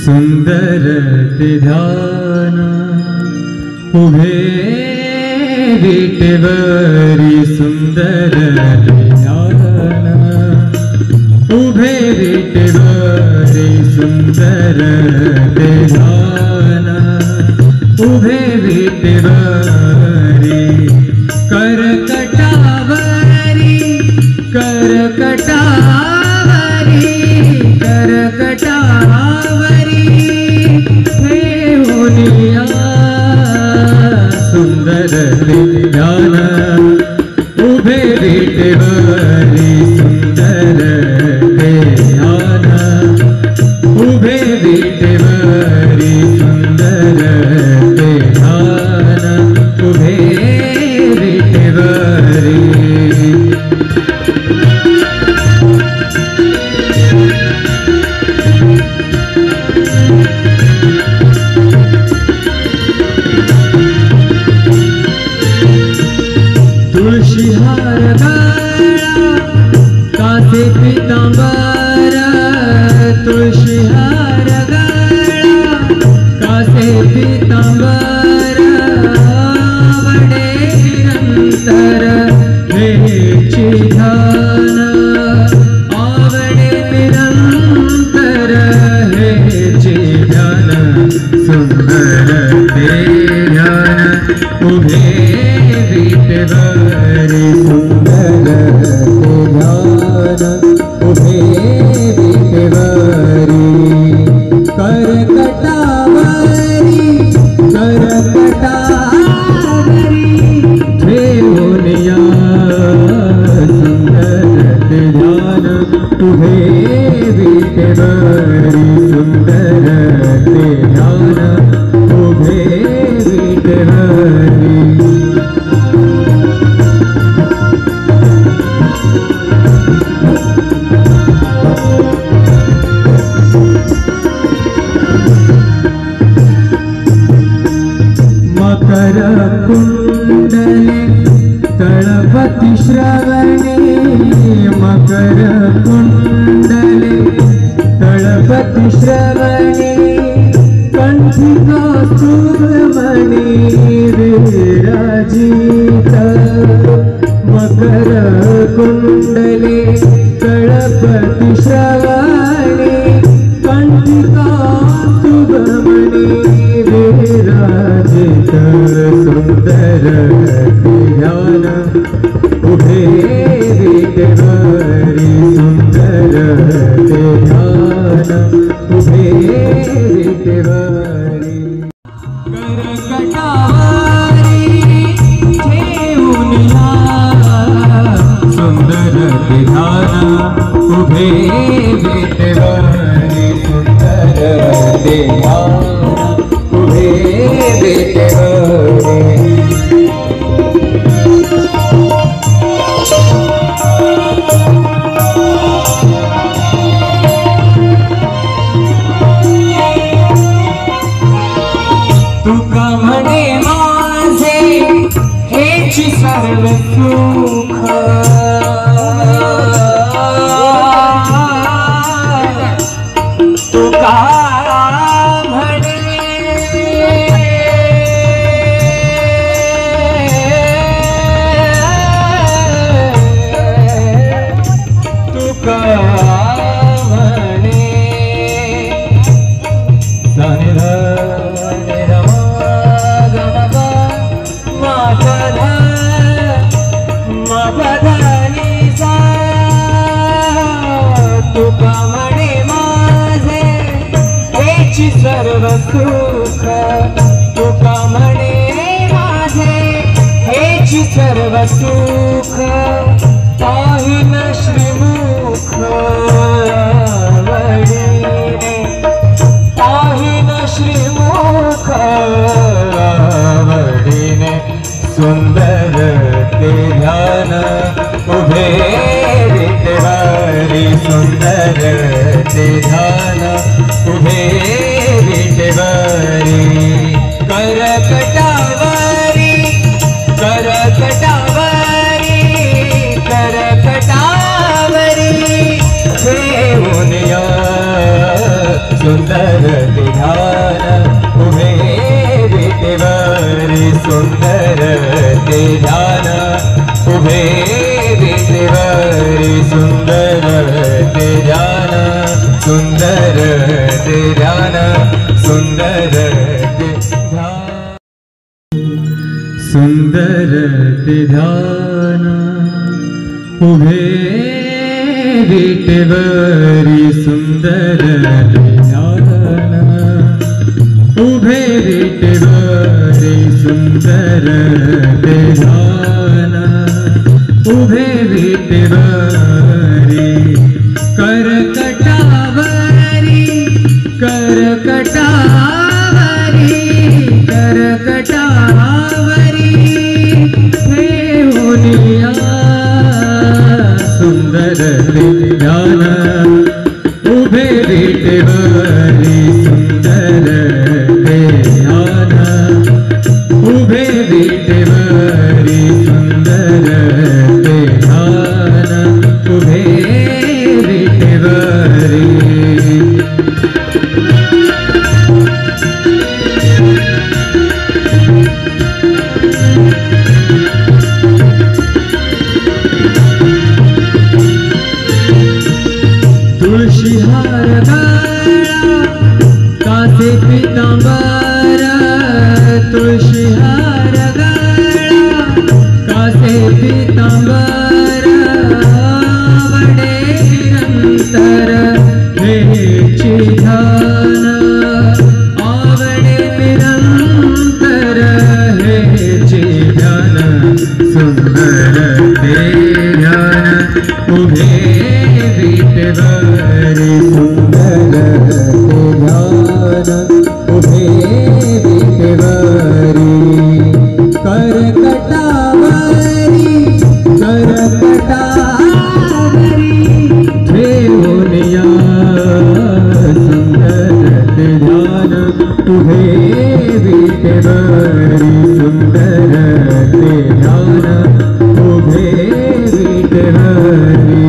सुंदर ते ध्यान उभे विटेवरी सुंदर ते ध्यान उभे विटेवरी सुंदर ते ध्यान उभे विटेवरी करकटावरी करकटावरी करकटावरी ठेवूनिया सुंदर ते ध्यान उभे विटेवरी सुंदर ते ध्यान उभे विटेवरी सुंदर ते ध्यान उभे विटेवरी तुळशीहार गळा कासे पितांबर तुळशीहार गळा कासे पितांबर आवडे निरंतर हेची ध्यान आवडे निरंतर हेची ध्यान सुंदर ते ध्यान उभे विटेवरी सुंदर ते ध्यान उभे विटेवरी करकटावरी करकटावरी ठेवूनिया सुंदर ते ध्यान उभे विटेवरी सुंदर ते ध्यान उभे विटेवरी मकर कुंडले तळपति श्रवणे मकर कुंडले तळपति श्रवणे कंठी कौस्तुभमणि विराजित मकर कुंडले तळपति श्रवणे कंठी कौस्तुभमणि विराजित सुंदर ते ध्यान उभे विटेवरी सुंदर ते ध्यान उभे विटेवरी करकटावरी ठेवूनिया सुंदर ते ध्यान उभे विटेवरी सुंदर ते ध्यान उभे विटेवरी तुका म्हणे माझे हेची सर्व सुख तुका तुका म्हणे माझे हेची सर्व सुख तुका म्हणे माझे हेची सर्व सुख पाहिन श्रीमुख आवडीने पाहिन श्रीमुख आवडीने सुंदर ते ध्यान उभे विटेवरी सुंदर ते ध्यान उभे विटेवरी करकटावरी करकटावरी करकटावरी सुंदर ते ध्यान उभे विटेवरी सुंदर ते ध्यान उभे विटेवरी सुंदर ते ध्यान सुंदर ते ध्यान सुंदर ते ध्यान सुंदर ते ध्यान उभे विटेवरी सुंदर ते ध्यान उभे विटेवरी सुंदर ते ध्यान उभे विटेवरी करकटावरी करकटावरी करकटावरी ठेवूनिया सुंदर ते ध्यान उभे विटेवरी सुंदर ते ध्यान उभे विटेवरी सुंदर ते ध्यान उभे विटेवरी तुळशी हार गळा कासे पीतांबर तुळशी हार गळा कासे पीतांबर आवडे निरंतर हेची ध्यान आवडे निरंतर हेची ध्यान सुंदर ते ध्यान उभे विटेवरी सुंदर ते ध्यान उभे विटेवरी करकटावरी करकटावरी ठेवूनिया सुंदर ते ध्यान उभे विटेवरी सुंदर ते ध्यान उभे विटेवरी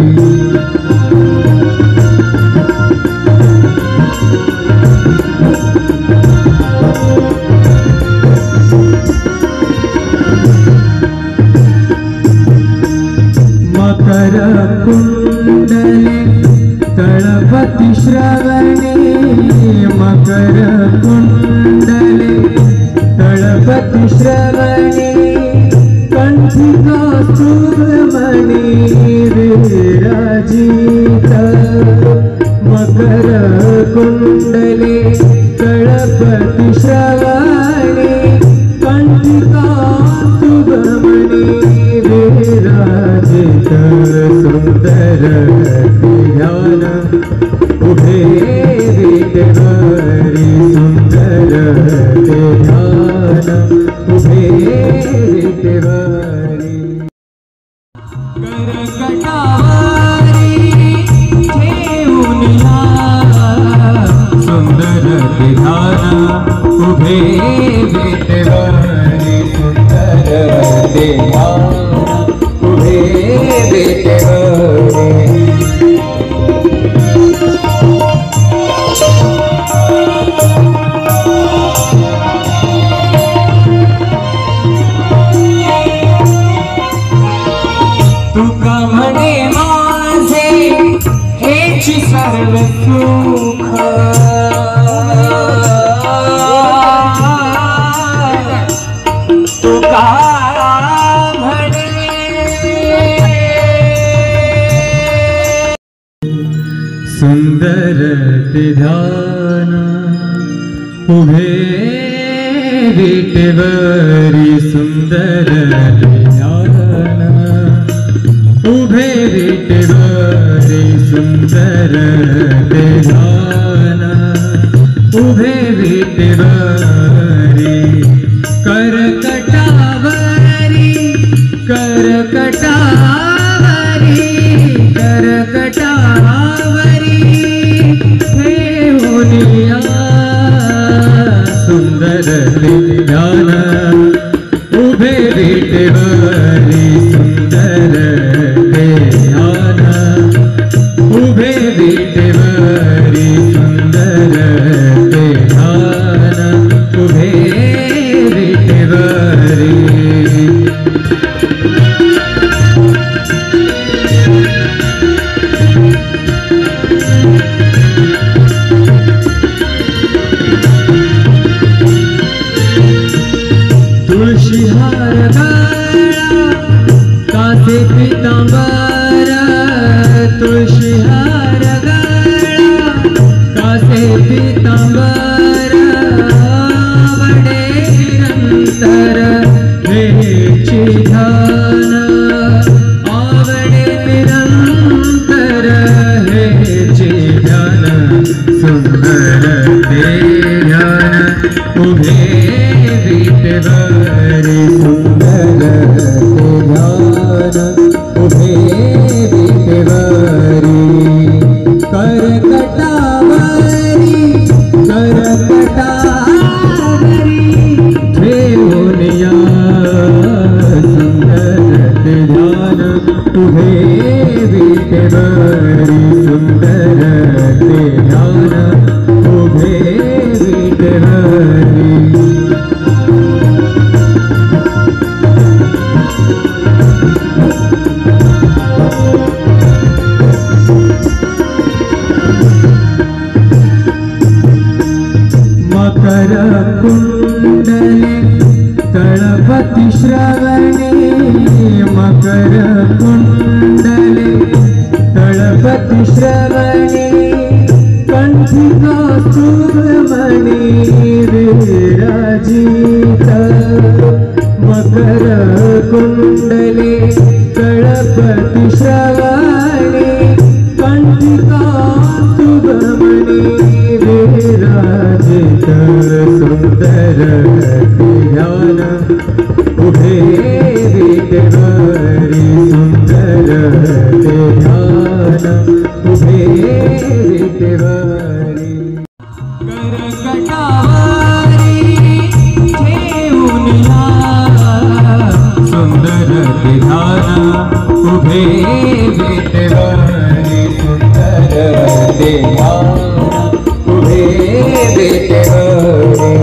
मकर कुंडले तळपति श्रवणे मकर कुंडले तळपति श्रवणे कंठी कौस्तुभमणि विराजित मकर कुंडले तळपति श्रवणे कंठी कौस्तुभमणि विराजित सुंदर ध्यान उभे विटेवरी सुंदर ते ध्यान उभे विटेवरी करकटावरी ठेवूनिया सुंदर ते ध्यान उभे विटेवरी सुंदर ते ध्यान उभे विटेवरी तुका म्हणे माझे हेची सर्व सुख तुका सुंदर ते ध्यान उभे विटेवरी सुंदर ते ध्यान उभे विटेवरी सुंदर ते ध्यान उभे विटेवरी करकटावरी करकटावरी करकटावरी ठेवूनिया सुंदर ते ध्यान उभे विटेवरी सुंदर ते ध्यान उभे विटेवरी सुंदर पीतांबर आवडे निरंतर हेची ध्यान आवडे निरंतर हेची ध्यान सुंदर ते ध्यान उभे विटेवरी सुंदर ते ध्यान उभे विटेवरी करकटावरी ठेवूनिया सुंदर ते ध्यान उभे विटेवरी सुंदर ते ध्यान उभे विटेवरी मकर कुंडले तळपति श्रवणे मकर कुंडले तळपति श्रवणे कंठिका सुब्रमणि विराजित मकर कुंडले तळपति श्रवणे कंठिका सुब्रमणि विराजित सुंदर ध्यान उभे विटेवरी सुंदर ध्यान उभे विटेवरी करकटावरी ठेवूनिया सुंदर ध्यान उभे विटेवरी सुंदर ध्यान उभे विटेवरी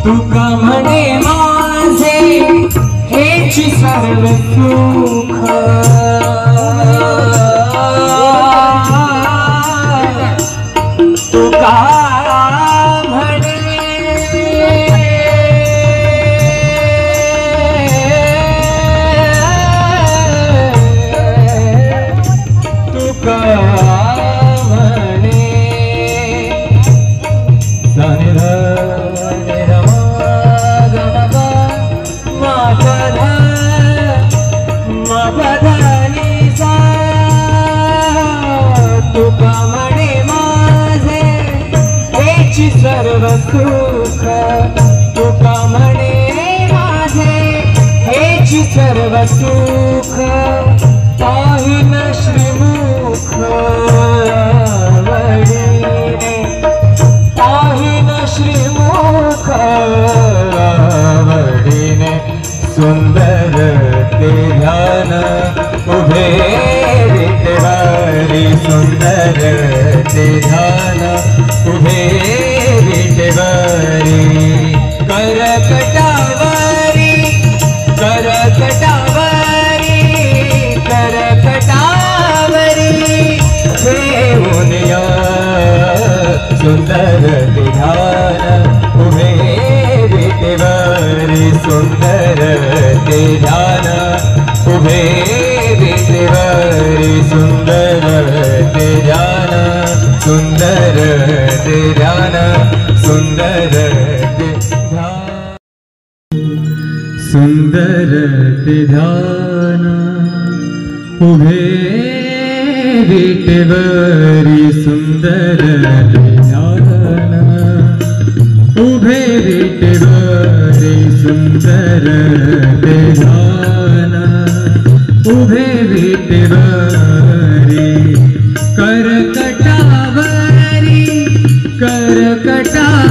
तुका म्हणे माझे हेची सर्व सुख तुका म्हणे तुका म्हणे तुका म्हणे माझे हेची सर्व सुख तुका म्हणे माझे हेची सर्व सुख पाहिन श्रीमुख वडीने पाहिन श्रीमुख वडीने सुंदर ते ध्यान उभे विटेवरी सुंदर ते ध्यान उभे विटेवरी करकटावरी करकटावरी करकटावरी ठेवूनिया सुंदर ते ध्यान उभे विटेवरी सुंदर ते ध्यान उभे विटेवरी सुंदर ते ध्यान सुंदर ते ध्यान सुंदर ते ध्यान सुंदर ते ध्यान उभे विटेवरी सुंदर ते ध्यान उभे विटेवरी सुंदर ते ध्यान उभे विटेवरी करकटावरी करकटावरी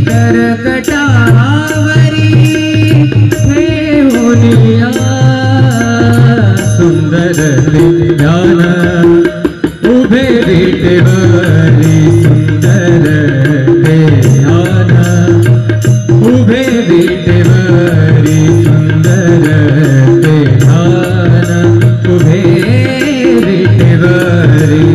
करकटावरी ठेवूनिया सुंदर ते ध्यान उभे विटेवरी सुंदर ते ध्यान उभे विटेवरी सुंदर ते ध्यान उभे विटेवरी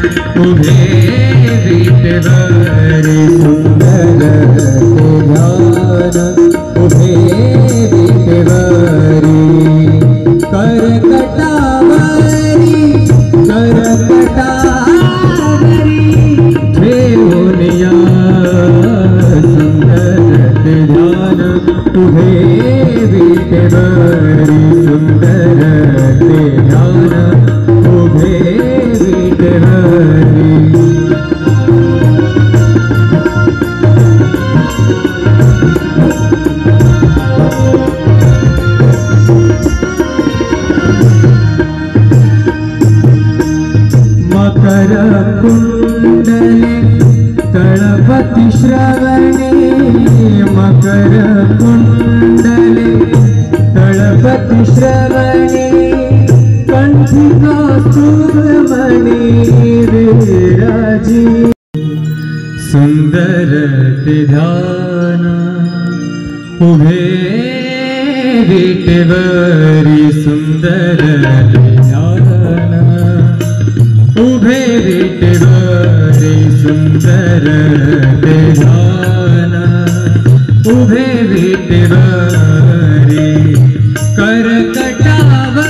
उभे विटेवरी सुंदर ते ध्यान उभे विटेवरी करकटावरी ठेवूनिया सुंदर ते ध्यान उभे विटेवरी सुंदर ते ध्यान उभे विटेवरी मकर कुंडले तळपति श्रवणे मकर कुंडले तळपति श्रवणे कंठी कौस्तुभमणि विराजी सुंदर ते ध्यान उभे विटेवरी सुंदर ते ध्यान उभे विटेवरी सुंदर ते ध्यान उभे विटेवरी करकटावरी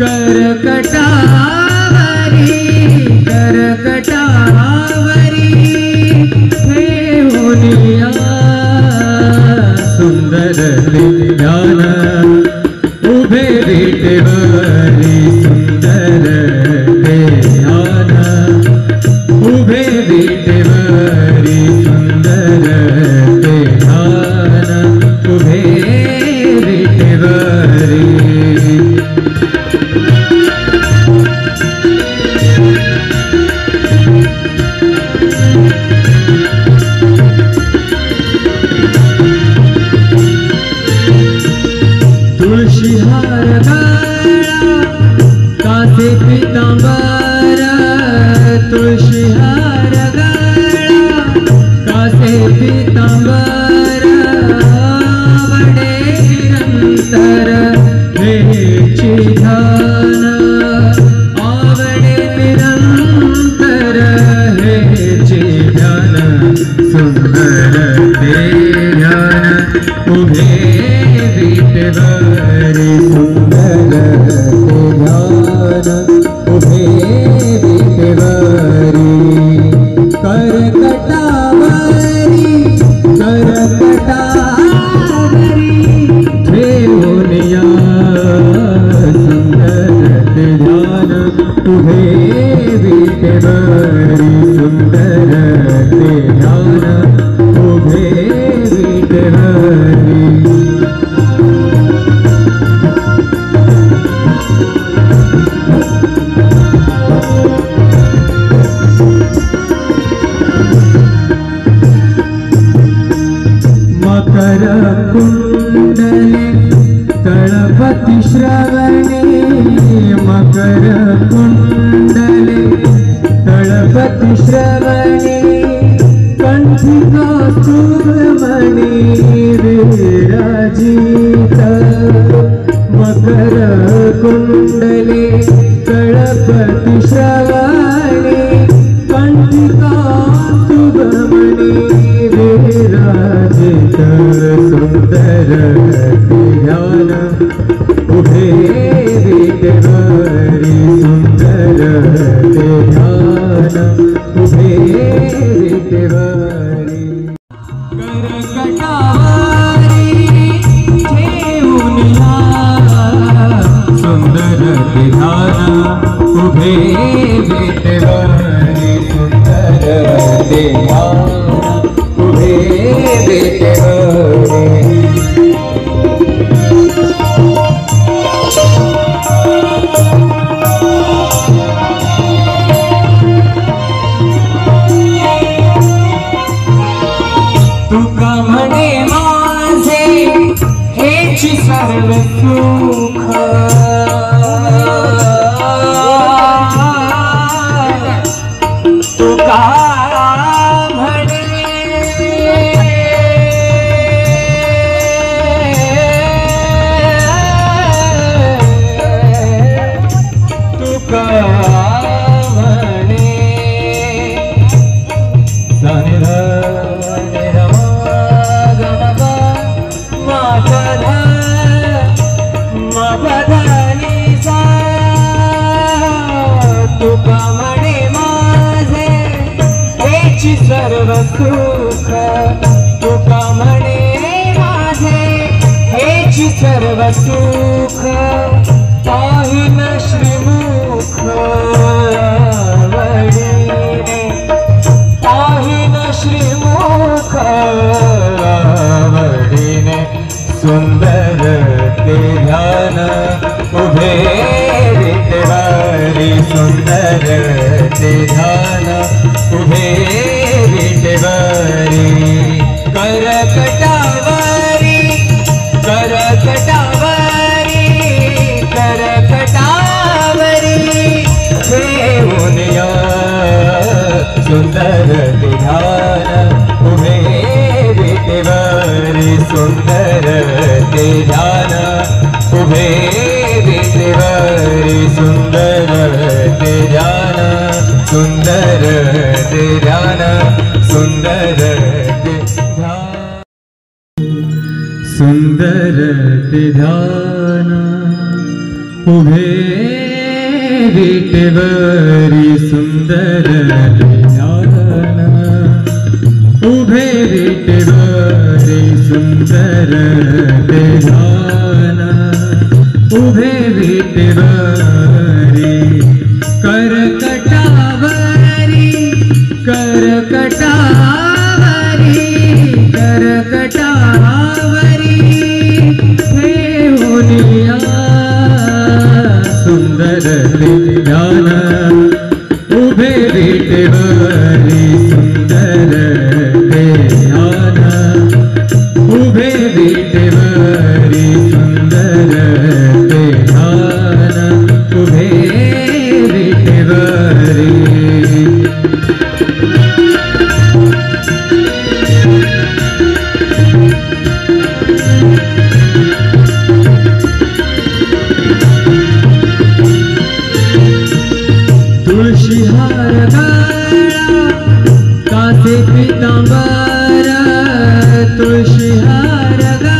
करकटावरी करकटावरी ठेवूनिया सुंदर ते ध्यान उभे विटेवरी सुंदर ते ध्यान उभे विटेवरी सुंदर ते ध्यान उभे विटेवरी तुळशी हार गळा कासे पीतांबर तुळशी हार गळा कासे पीतांबर आवडे निरंतर हेची ध्यान आवडे निरंतर हेची ध्यान सुंदर ते ध्यान उभे विटेवरी सुंदर ते ध्यान उभे विटेवरी करकटावरी करकटावरी ठेवूनिया सुंदर ते ध्यान उभे विटेवरी सुंदर ते ध्यान उभे विटेवरी मकर कुंडले तळपति श्रवणे मकर कुंडले तळपति श्रवणे कंठी कौस्तुभमणि विराजित मकर कुंडले तळपति श्रवणे कंठी कौस्तुभमणि विराजित सुंदर ते ध्यान उभे विटेवरी सुंदर ते ध्यान उभे विटेवरी करकटावरी ठेवूनिया सुंदर ते ध्यान उभे विटेवरी सुंदर ते ध्यान उभे विटेवरी तुका म्हणे माझे हेची सर्व सुख तुका म्हणे हेची सर्व सुख पाहिन श्रीमुख आवडीने पाहिन श्रीमुख आवडीने सुंदर ते ध्यान उभे विटेवरी सुंदर ते ध्यान उभे विटेवरी करकटावरी करकटावरी करकटावरी ठेवून या सुंदर ते ध्यान उभे विटेवरी सुंदर ते ध्यान उभे विटेवरी सुंदर ते ध्यान सुंदर ते ध्यान सुंदर ते ध्यान सुंदर ते ध्यान उभे विटेवरी सुंदर ते ध्यान उभे विटेवरी सुंदर ते ध्यान उभे विटेवरी करकटावरी करकटावरी करकटावरी ठेवून या सुंदर ते ध्यान उभे विटेवरी सुंदर ते ध्यान उभे विटेवरी सुंदर ते ध्यान उभे विटेवरी तुळशीहार गळा कासे पीतांबर तुळशीहार गळा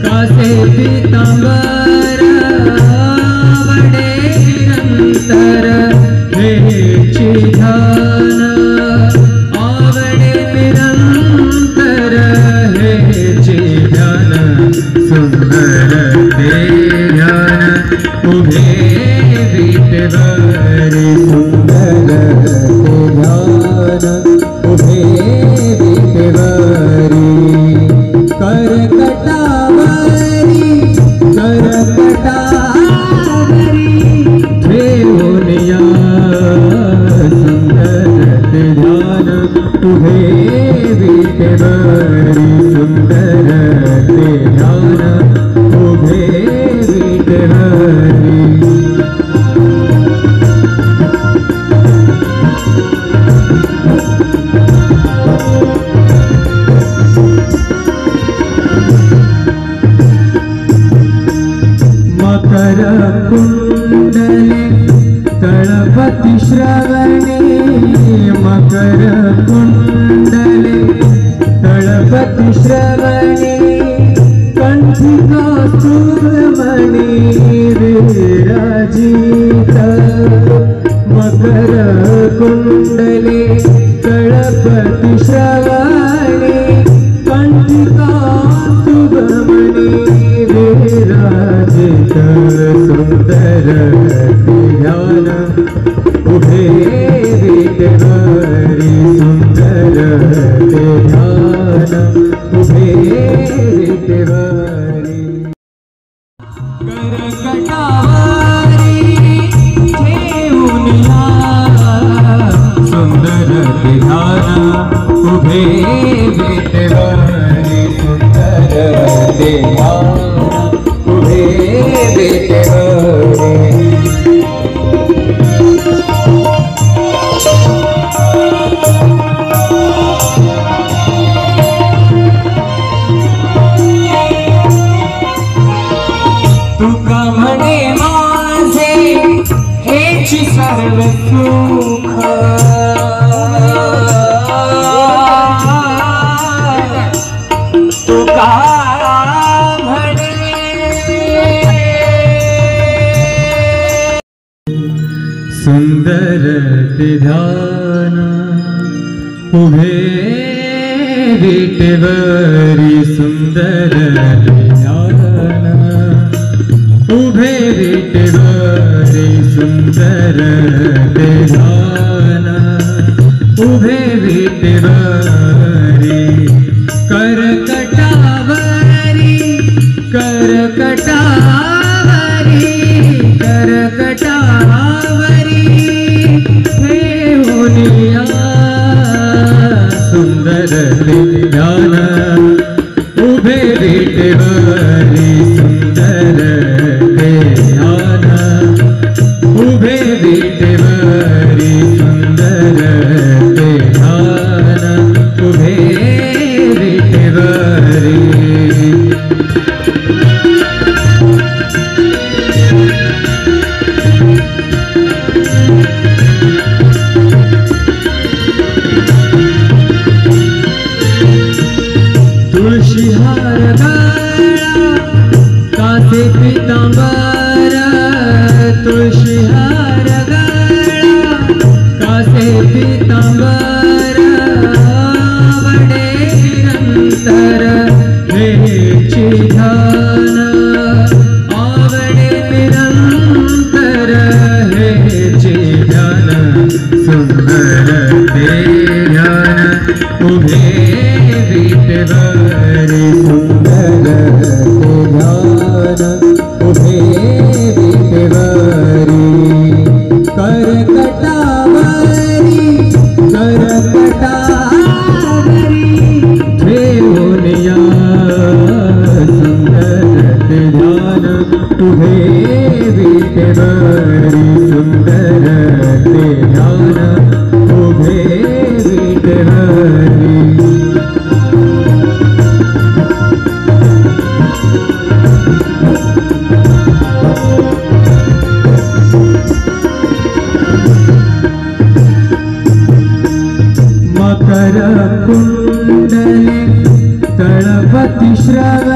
कासे पीतांबर आवडे निरंतर हेची ध्यान आवडे निरंतर हेची ध्यान सुंदर ते ध्यान उभे विटेवरी सुंदर ते ध्यान उभे विटेवरी करकटावरी करकटावरी ठेवून या सुंदर ते ध्यान उभे विटेवरी सुंदर ते ध्यान उभे विटेवरी मकर कुंडले तळपति श्रवणे मकर कुंडले तळपति श्रवणे कंठी कौस्तुभमणि विराजित मकर कुंडले तळपति श्रवणे कंठी कौस्तुभमणि विराजित सुंदर ते ध्यान उभे विटेवरी सुंदर ते ध्यान उभे विटेवरी करकटावरी ठेवून या सुंदर ते ध्यान उभे विटेवरी सुंदर ते ध्यान उभे विटेवरी तुका म्हणे माझे हेची सर्व सुख तुका सुंदर ते ध्यान उभे विटेवरी सुंदर उभे विटेवरी सुंदर ते ध्यान उभे विटेवरी करकटावरी करकटावरी करकटावरी ठेवूनिया सुंदर ते ध्यान उभे विटेवरी सुंदर ते ध्यान उभे विटेवरी सुंदर ते ध्यान उभे विटेवरी तुळशी हार गळा कासे पीतांबर तुळशी हार गळा कासे पीतांबर आवडे निरंतर हेची ध्यान आवडे निरंतर हेची ध्यान सुंदर ते ध्यान उभे विटेवरी सुंदर ते ध्यान उभे विटेवरी करकटावरी करकटावरी ठेवूनिया सुंदर ते ध्यान उभे विटेवरी सुंदर ते ध्यान उभे विटेवरी मकर कुंडले तळपती श्रवणे